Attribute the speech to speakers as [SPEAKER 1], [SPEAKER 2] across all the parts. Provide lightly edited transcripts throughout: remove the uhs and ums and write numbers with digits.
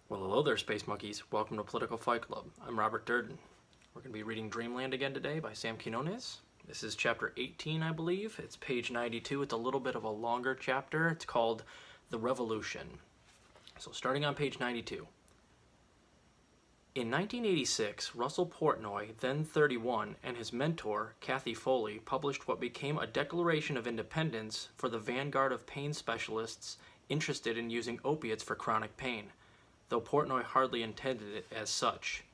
[SPEAKER 1] Well, hello there, Space Monkeys. Welcome to Political Fight Club. I'm Robert Durden. We're going to be reading Dreamland again today by Sam Quinones. This is chapter 18, I believe. It's page 92. It's a little bit of a longer chapter. It's called The Revolution. So starting on page 92. In 1986, Russell Portnoy, then 31, and his mentor, Kathy Foley, published what became a Declaration of Independence for the vanguard of pain specialists interested in using opiates for chronic pain, though Portnoy hardly intended it as such.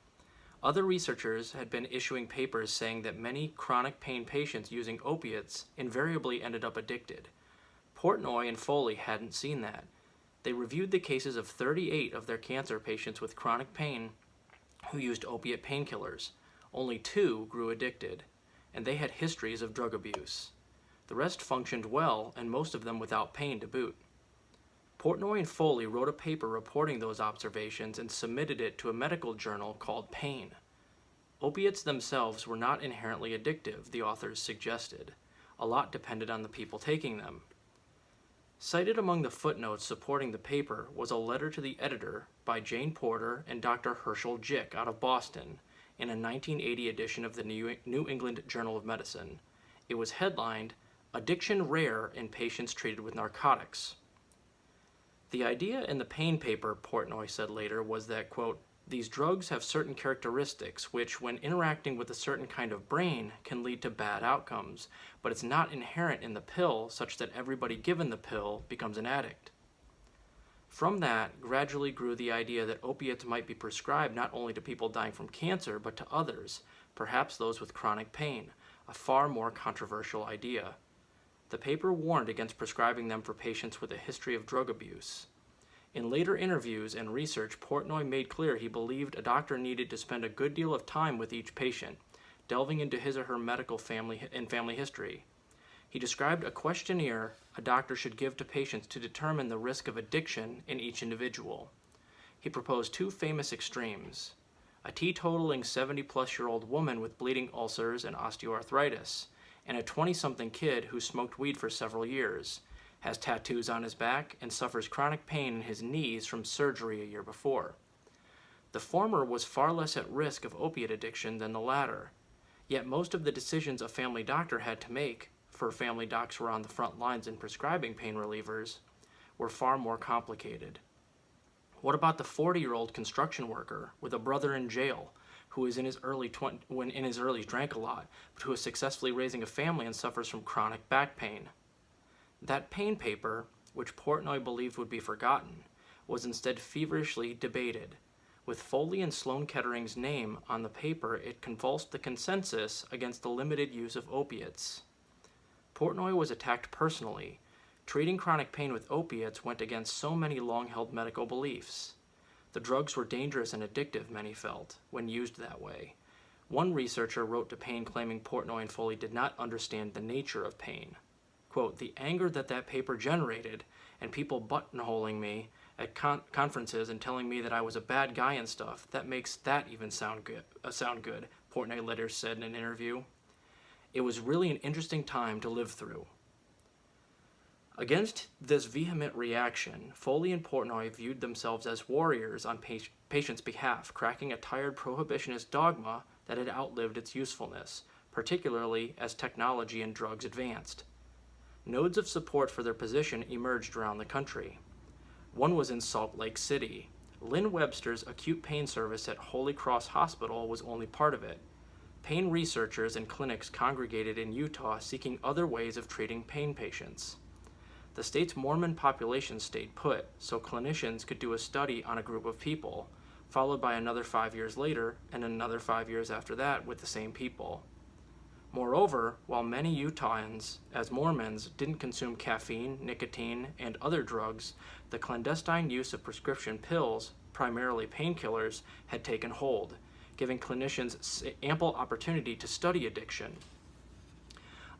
[SPEAKER 1] Other researchers had been issuing papers saying that many chronic pain patients using opiates invariably ended up addicted. Portnoy and Foley hadn't seen that. They reviewed the cases of 38 of their cancer patients with chronic pain who used opiate painkillers. Only 2 grew addicted, and they had histories of drug abuse. The rest functioned well, and most of them without pain to boot. Portnoy and Foley wrote a paper reporting those observations and submitted it to a medical journal called Pain. Opiates themselves were not inherently addictive, the authors suggested. A lot depended on the people taking them. Cited among the footnotes supporting the paper was a letter to the editor by Jane Porter and Dr. Herschel Jick out of Boston in a 1980 edition of the New England Journal of Medicine. It was headlined, "Addiction Rare in Patients Treated with Narcotics." The idea in the pain paper, Portnoy said later, was that, quote, "these drugs have certain characteristics which, when interacting with a certain kind of brain, can lead to bad outcomes, but it's not inherent in the pill such that everybody given the pill becomes an addict." From that, gradually grew the idea that opiates might be prescribed not only to people dying from cancer, but to others, perhaps those with chronic pain, a far more controversial idea. The paper warned against prescribing them for patients with a history of drug abuse. In later interviews and research, Portnoy made clear he believed a doctor needed to spend a good deal of time with each patient, delving into his or her medical family history. He described a questionnaire a doctor should give to patients to determine the risk of addiction in each individual. He proposed 2 famous extremes: a teetotaling 70-plus-year-old woman with bleeding ulcers and osteoarthritis, and a 20-something kid who smoked weed for several years, has tattoos on his back, and suffers chronic pain in his knees from surgery a year before. The former was far less at risk of opiate addiction than the latter, yet most of the decisions a family doctor had to make, for family docs were on the front lines in prescribing pain relievers, were far more complicated. What about the 40-year-old construction worker with a brother in jail who is in his early 20s drank a lot, but who is successfully raising a family and suffers from chronic back pain? That pain paper, which Portnoy believed would be forgotten, was instead feverishly debated. With Foley and Sloan Kettering's name on the paper, it convulsed the consensus against the limited use of opiates. Portnoy was attacked personally. Treating chronic pain with opiates went against so many long-held medical beliefs. The drugs were dangerous and addictive, many felt, when used that way. One researcher wrote to Pain claiming Portnoy and Foley did not understand the nature of pain. Quote, "the anger that paper generated, and people buttonholing me at conferences and telling me that I was a bad guy and stuff, that makes that even sound good, Portnoy later said in an interview. It was really an interesting time to live through." Against this vehement reaction, Foley and Portnoy viewed themselves as warriors on patients' behalf, cracking a tired prohibitionist dogma that had outlived its usefulness, particularly as technology and drugs advanced. Nodes of support for their position emerged around the country. One was in Salt Lake City. Lynn Webster's acute pain service at Holy Cross Hospital was only part of it. Pain researchers and clinics congregated in Utah seeking other ways of treating pain patients. The state's Mormon population stayed put, so clinicians could do a study on a group of people, followed by another 5 years later and another 5 years after that with the same people. Moreover, while many Utahns, as Mormons, didn't consume caffeine, nicotine, and other drugs, the clandestine use of prescription pills, primarily painkillers, had taken hold, giving clinicians ample opportunity to study addiction.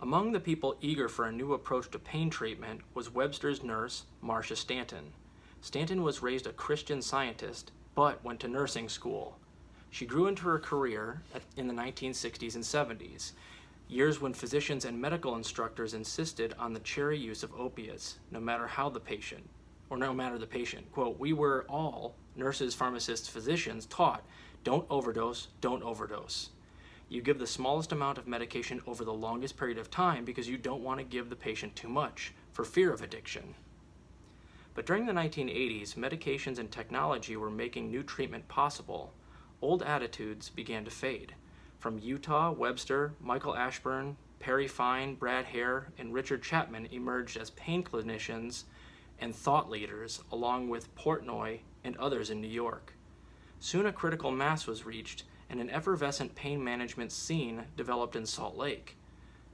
[SPEAKER 1] Among the people eager for a new approach to pain treatment was Webster's nurse, Marcia Stanton. Stanton was raised a Christian Scientist, but went to nursing school. She grew into her career in the 1960s and 70s, years when physicians and medical instructors insisted on the chary use of opiates, no matter how the patient or no matter the patient. Quote, we were all, nurses, pharmacists, physicians, taught, don't overdose, don't overdose. You give the smallest amount of medication over the longest period of time because you don't want to give the patient too much for fear of addiction. But during the 1980s, medications and technology were making new treatment possible. Old attitudes began to fade. From Utah, Webster, Michael Ashburn, Perry Fine, Brad Hare, and Richard Chapman emerged as pain clinicians and thought leaders, along with Portnoy and others in New York. Soon a critical mass was reached, and an effervescent pain management scene developed in Salt Lake.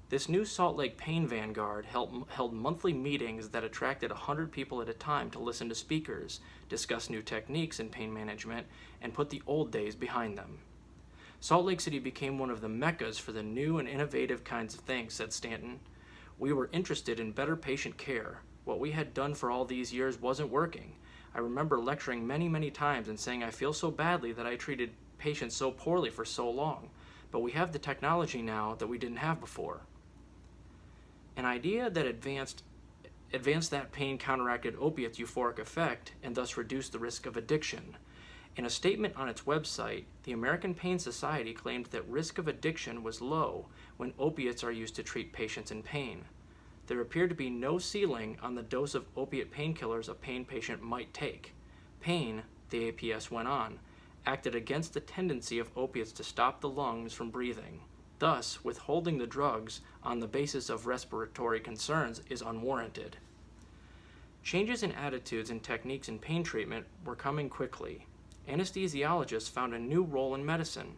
[SPEAKER 1] This new Salt Lake pain vanguard held monthly meetings that attracted 100 people at a time to listen to speakers, discuss new techniques in pain management, and put the old days behind them. Salt Lake City became one of the meccas for the new and innovative kinds of things, said Stanton. We were interested in better patient care. What we had done for all these years wasn't working. I remember lecturing many times and saying I feel so badly that I treated patients so poorly for so long, but we have the technology now that we didn't have before. An idea that advanced that pain counteracted opiates' euphoric effect and thus reduced the risk of addiction. In a statement on its website, the American Pain Society claimed that risk of addiction was low when opiates are used to treat patients in pain. There appeared to be no ceiling on the dose of opiate painkillers a pain patient might take. Pain, the APS went on, acted against the tendency of opiates to stop the lungs from breathing. Thus, withholding the drugs on the basis of respiratory concerns is unwarranted. Changes in attitudes and techniques in pain treatment were coming quickly. Anesthesiologists found a new role in medicine.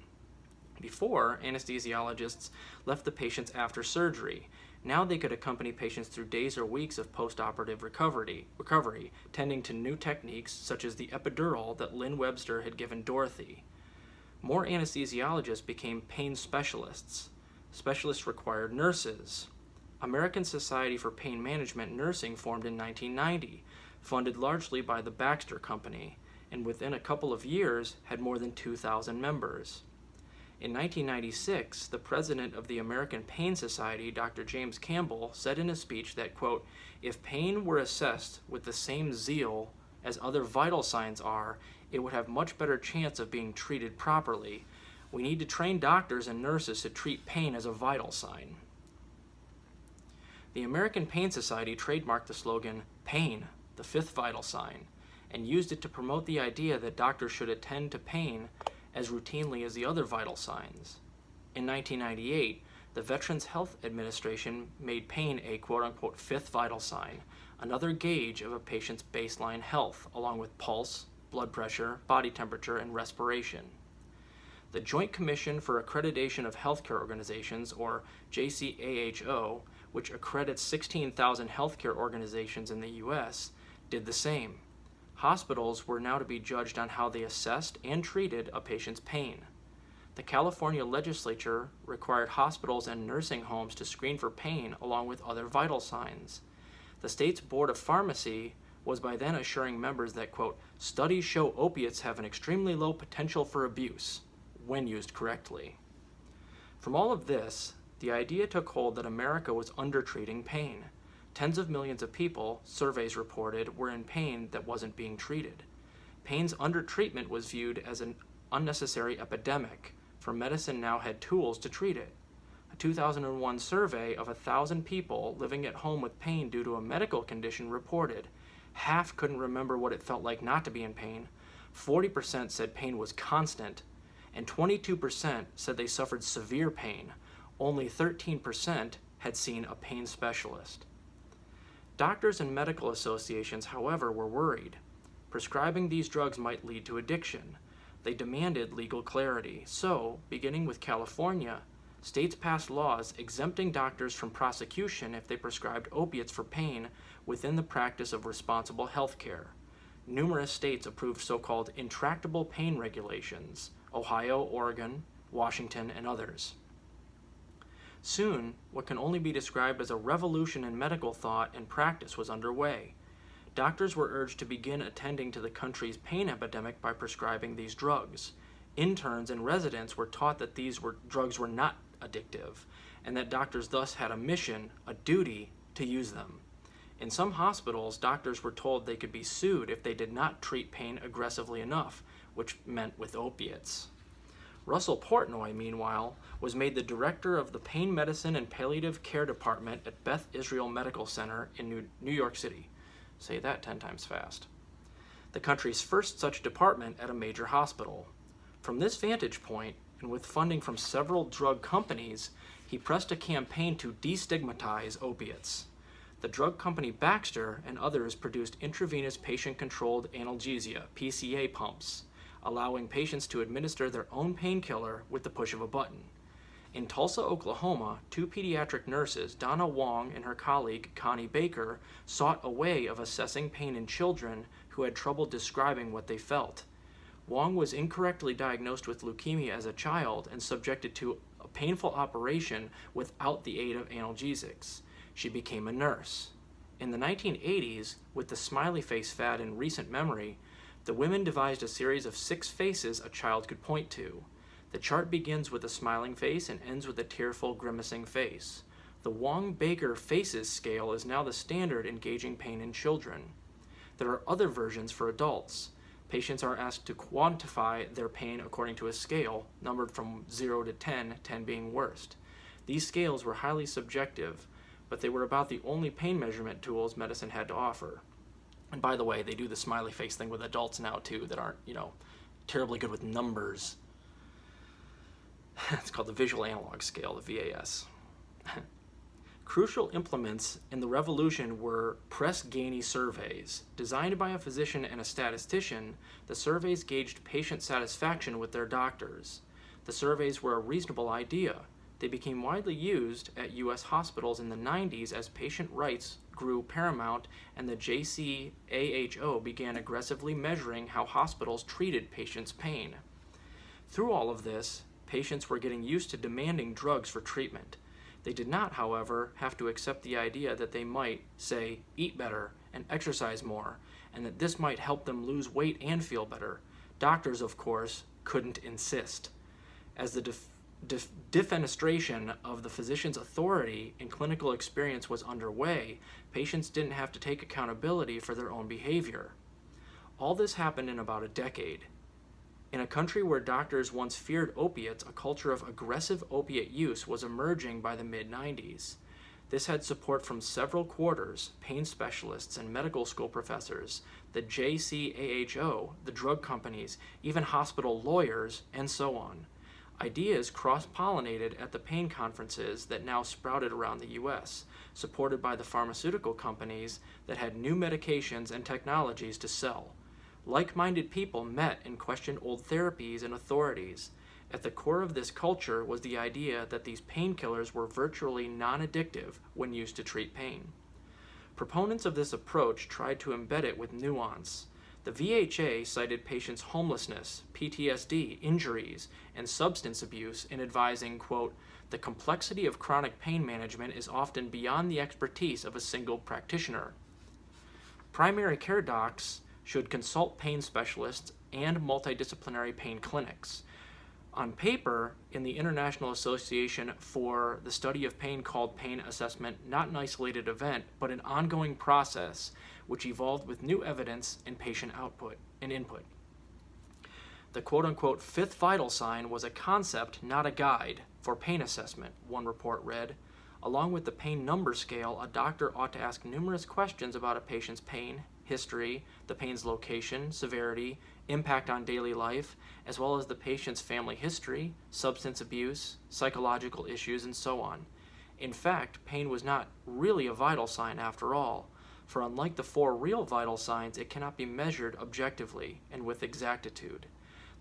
[SPEAKER 1] Before, anesthesiologists left the patients after surgery. Now they could accompany patients through days or weeks of post-operative recovery, tending to new techniques such as the epidural that Lynn Webster had given Dorothy. More anesthesiologists became pain specialists. Specialists required nurses. American Society for Pain Management Nursing formed in 1990, funded largely by the Baxter Company, and within a couple of years had more than 2,000 members. In 1996, the president of the American Pain Society, Dr. James Campbell, said in a speech that, quote, if pain were assessed with the same zeal as other vital signs are, it would have much better chance of being treated properly. We need to train doctors and nurses to treat pain as a vital sign. The American Pain Society trademarked the slogan, pain, the fifth vital sign, and used it to promote the idea that doctors should attend to pain as routinely as the other vital signs. In 1998, the Veterans Health Administration made pain a quote-unquote fifth vital sign, another gauge of a patient's baseline health, along with pulse, blood pressure, body temperature, and respiration. The Joint Commission for Accreditation of Healthcare Organizations, or JCAHO, which accredits 16,000 healthcare organizations in the U.S., did the same. Hospitals were now to be judged on how they assessed and treated a patient's pain. The California legislature required hospitals and nursing homes to screen for pain along with other vital signs. The state's Board of Pharmacy was by then assuring members that, quote, studies show opiates have an extremely low potential for abuse when used correctly. From all of this, the idea took hold that America was undertreating pain. Tens of millions of people, surveys reported, were in pain that wasn't being treated. Pain's undertreatment was viewed as an unnecessary epidemic, for medicine now had tools to treat it. A 2001 survey of 1,000 people living at home with pain due to a medical condition reported half couldn't remember what it felt like not to be in pain, 40% said pain was constant, and 22% said they suffered severe pain. Only 13% had seen a pain specialist. Doctors and medical associations, however, were worried. Prescribing these drugs might lead to addiction. They demanded legal clarity. So, beginning with California, states passed laws exempting doctors from prosecution if they prescribed opiates for pain within the practice of responsible health care. Numerous states approved so-called intractable pain regulations: Ohio, Oregon, Washington, and others. Soon, what can only be described as a revolution in medical thought and practice was underway. Doctors were urged to begin attending to the country's pain epidemic by prescribing these drugs. Interns and residents were taught that drugs were not addictive, and that doctors thus had a mission, a duty, to use them. In some hospitals, doctors were told they could be sued if they did not treat pain aggressively enough, which meant with opiates. Russell Portnoy, meanwhile, was made the director of the Pain Medicine and Palliative Care Department at Beth Israel Medical Center in New York City. Say that 10 times fast. The country's first such department at a major hospital. From this vantage point, and with funding from several drug companies, he pressed a campaign to destigmatize opiates. The drug company Baxter and others produced intravenous patient-controlled analgesia, PCA pumps, allowing patients to administer their own painkiller with the push of a button. In Tulsa, Oklahoma, 2 pediatric nurses, Donna Wong and her colleague Connie Baker, sought a way of assessing pain in children who had trouble describing what they felt. Wong was incorrectly diagnosed with leukemia as a child and subjected to a painful operation without the aid of analgesics. She became a nurse. In the 1980s, with the smiley face fad in recent memory, the women devised a series of 6 faces a child could point to. The chart begins with a smiling face and ends with a tearful, grimacing face. The Wong-Baker Faces scale is now the standard in gauging pain in children. There are other versions for adults. Patients are asked to quantify their pain according to a scale, numbered from 0 to 10, 10 being worst. These scales were highly subjective, but they were about the only pain measurement tools medicine had to offer. And by the way, they do the smiley face thing with adults now too that aren't, terribly good with numbers. It's called the Visual Analog Scale, the VAS. Crucial implements in the revolution were press-ganey surveys. Designed by a physician and a statistician, the surveys gauged patient satisfaction with their doctors. The surveys were a reasonable idea. They became widely used at U.S. hospitals in the 90s as patient rights grew paramount and the JCAHO began aggressively measuring how hospitals treated patients' pain. Through all of this, patients were getting used to demanding drugs for treatment. They did not, however, have to accept the idea that they might, say, eat better and exercise more, and that this might help them lose weight and feel better. Doctors, of course, couldn't insist. As the defenestration of the physician's authority and clinical experience was underway, patients didn't have to take accountability for their own behavior. All this happened in about a decade. In a country where doctors once feared opiates, a culture of aggressive opiate use was emerging by the mid-90s. This had support from several quarters, pain specialists and medical school professors, the JCAHO, the drug companies, even hospital lawyers, and so on. Ideas cross-pollinated at the pain conferences that now sprouted around the U.S., supported by the pharmaceutical companies that had new medications and technologies to sell. Like-minded people met and questioned old therapies and authorities. At the core of this culture was the idea that these painkillers were virtually non-addictive when used to treat pain. Proponents of this approach tried to embed it with nuance. The VHA cited patients' homelessness, PTSD, injuries, and substance abuse in advising, quote, "The complexity of chronic pain management is often beyond the expertise of a single practitioner. Primary care docs should consult pain specialists and multidisciplinary pain clinics." On paper, in the International Association for the Study of Pain called pain assessment not an isolated event, but an ongoing process which evolved with new evidence and patient output and input. The quote-unquote fifth vital sign was a concept, not a guide, for pain assessment, one report read. Along with the pain number scale, a doctor ought to ask numerous questions about a patient's pain, history, the pain's location, severity, impact on daily life, as well as the patient's family history, substance abuse, psychological issues, and so on. In fact, pain was not really a vital sign after all, for unlike the 4 real vital signs, it cannot be measured objectively and with exactitude.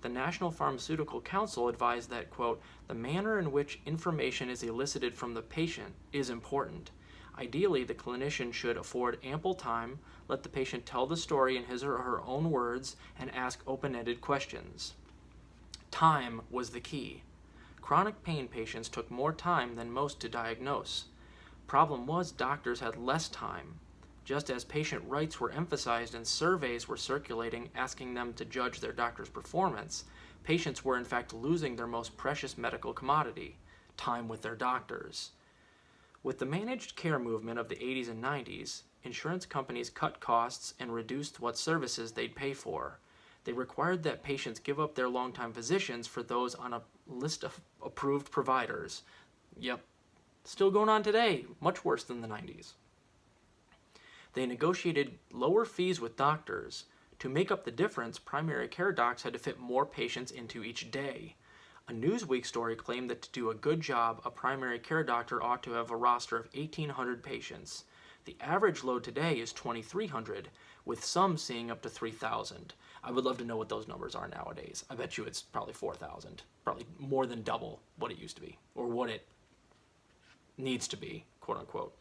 [SPEAKER 1] The National Pharmaceutical Council advised that, quote, "The manner in which information is elicited from the patient is important. Ideally, the clinician should afford ample time, let the patient tell the story in his or her own words, and ask open-ended questions." Time was the key. Chronic pain patients took more time than most to diagnose. Problem was, doctors had less time. Just as patient rights were emphasized and surveys were circulating asking them to judge their doctor's performance, patients were in fact losing their most precious medical commodity, time with their doctors. With the managed care movement of the 80s and 90s, insurance companies cut costs and reduced what services they'd pay for. They required that patients give up their longtime physicians for those on a list of approved providers. Yep, still going on today, much worse than the 90s. They negotiated lower fees with doctors. To make up the difference, primary care docs had to fit more patients into each day. A Newsweek story claimed that to do a good job, a primary care doctor ought to have a roster of 1,800 patients. The average load today is 2,300, with some seeing up to 3,000. I would love to know what those numbers are nowadays. I bet you it's probably 4,000, probably more than double what it used to be, or what it needs to be, quote unquote.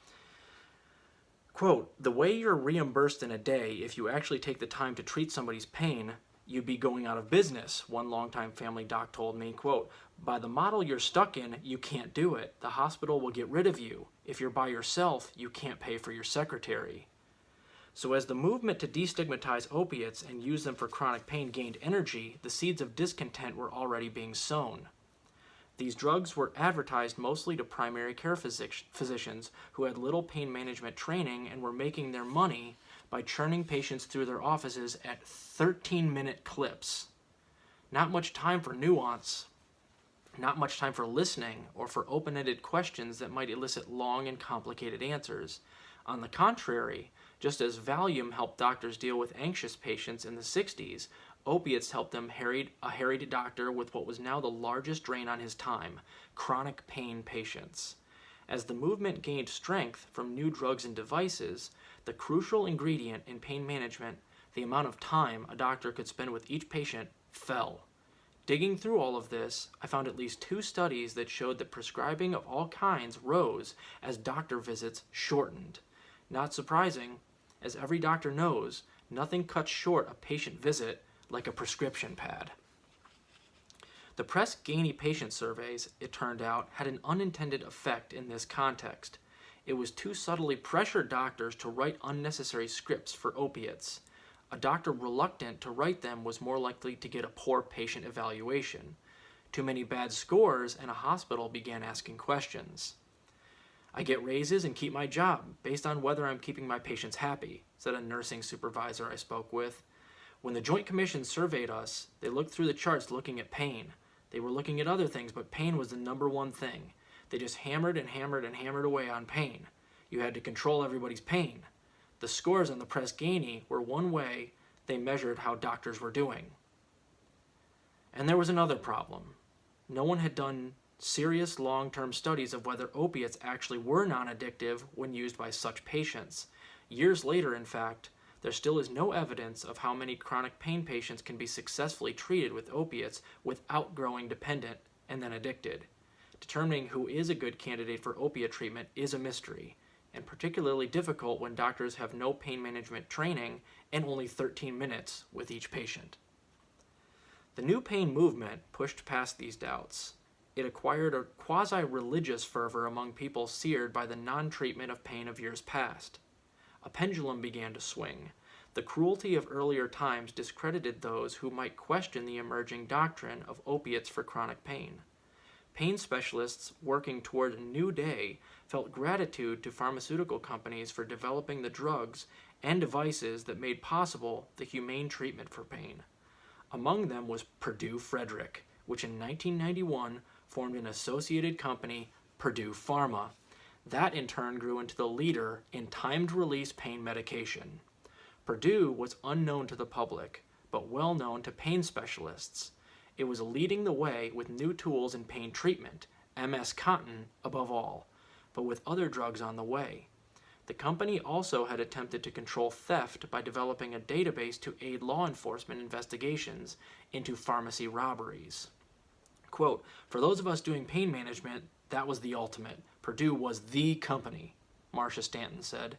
[SPEAKER 1] Quote, the way you're reimbursed in a day, if you actually take the time to treat somebody's pain, you'd be going out of business, one longtime family doc told me. Quote, by the model you're stuck in, you can't do it. The hospital will get rid of you. If you're by yourself, you can't pay for your secretary. So as the movement to destigmatize opiates and use them for chronic pain gained energy, the seeds of discontent were already being sown. These drugs were advertised mostly to primary care physicians who had little pain management training and were making their money by churning patients through their offices at 13-minute clips. Not much time for nuance, not much time for listening or for open-ended questions that might elicit long and complicated answers. On the contrary, just as Valium helped doctors deal with anxious patients in the 60s, opiates helped them a harried doctor with what was now the largest drain on his time, chronic pain patients. As the movement gained strength from new drugs and devices, the crucial ingredient in pain management, the amount of time a doctor could spend with each patient, fell. Digging through all of this, I found at least 2 studies that showed that prescribing of all kinds rose as doctor visits shortened. Not surprising, as every doctor knows, nothing cuts short a patient visit like a prescription pad. The Press-Ganey patient surveys, it turned out, had an unintended effect in this context. It was to subtly pressure doctors to write unnecessary scripts for opiates. A doctor reluctant to write them was more likely to get a poor patient evaluation. Too many bad scores, and a hospital began asking questions. I get raises and keep my job based on whether I'm keeping my patients happy, said a nursing supervisor I spoke with. When the Joint Commission surveyed us, they looked through the charts looking at pain. They were looking at other things, but pain was the number one thing. They just hammered and hammered and hammered away on pain. You had to control everybody's pain. The scores on the Press-Ganey were one way they measured how doctors were doing. And there was another problem. No one had done serious long-term studies of whether opiates actually were non-addictive when used by such patients. Years later, in fact, there still is no evidence of how many chronic pain patients can be successfully treated with opiates without growing dependent and then addicted. Determining who is a good candidate for opiate treatment is a mystery, and particularly difficult when doctors have no pain management training and only 13 minutes with each patient. The new pain movement pushed past these doubts. It acquired a quasi-religious fervor among people seared by the non-treatment of pain of years past. A pendulum began to swing. The cruelty of earlier times discredited those who might question the emerging doctrine of opiates for chronic pain. Pain specialists working toward a new day felt gratitude to pharmaceutical companies for developing the drugs and devices that made possible the humane treatment for pain. Among them was Purdue Frederick, which in 1991 formed an associated company, Purdue Pharma. That in turn grew into the leader in timed-release pain medication. Purdue was unknown to the public, but well known to pain specialists. It was leading the way with new tools in pain treatment, MS Contin above all, but with other drugs on the way. The company also had attempted to control theft by developing a database to aid law enforcement investigations into pharmacy robberies. Quote, for those of us doing pain management, that was the ultimate. Purdue was the company, Marcia Stanton said.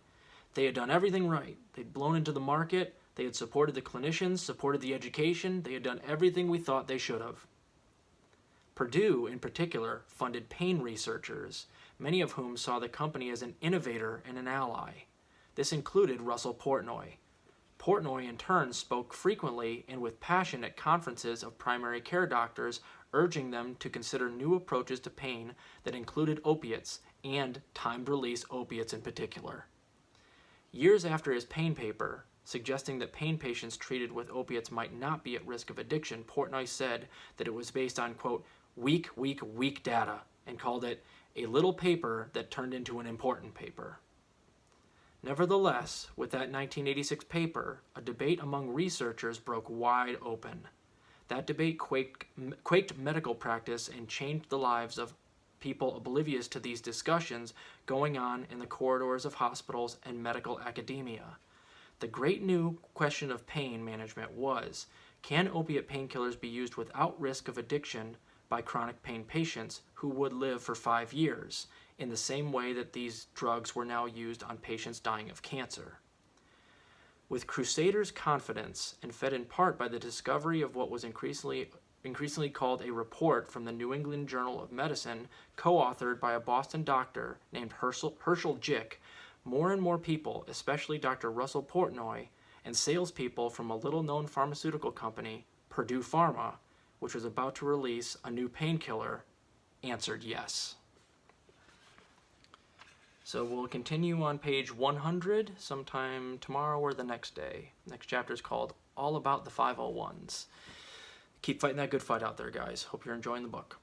[SPEAKER 1] They had done everything right. They'd blown into the market. They had supported the clinicians, supported the education. They had done everything we thought they should have. Purdue, in particular, funded pain researchers, many of whom saw the company as an innovator and an ally. This included Russell Portnoy. Portnoy, in turn, spoke frequently and with passion at conferences of primary care doctors, urging them to consider new approaches to pain that included opiates, and timed-release opiates in particular. Years after his pain paper, suggesting that pain patients treated with opiates might not be at risk of addiction, Portnoy said that it was based on, quote, weak data, and called it a little paper that turned into an important paper. Nevertheless, with that 1986 paper, a debate among researchers broke wide open. That debate quaked medical practice and changed the lives of people oblivious to these discussions going on in the corridors of hospitals and medical academia. The great new question of pain management was, can opiate painkillers be used without risk of addiction by chronic pain patients who would live for 5 years, in the same way that these drugs were now used on patients dying of cancer? With Crusaders' confidence, and fed in part by the discovery of what was increasingly called a report from the New England Journal of Medicine, co-authored by a Boston doctor named Herschel Jick, more and more people, especially Dr. Russell Portnoy, and salespeople from a little-known pharmaceutical company, Purdue Pharma, which was about to release a new painkiller, answered yes. So we'll continue on page 100 sometime tomorrow or the next day. Next chapter is called All About the 501s. Keep fighting that good fight out there, guys. Hope you're enjoying the book.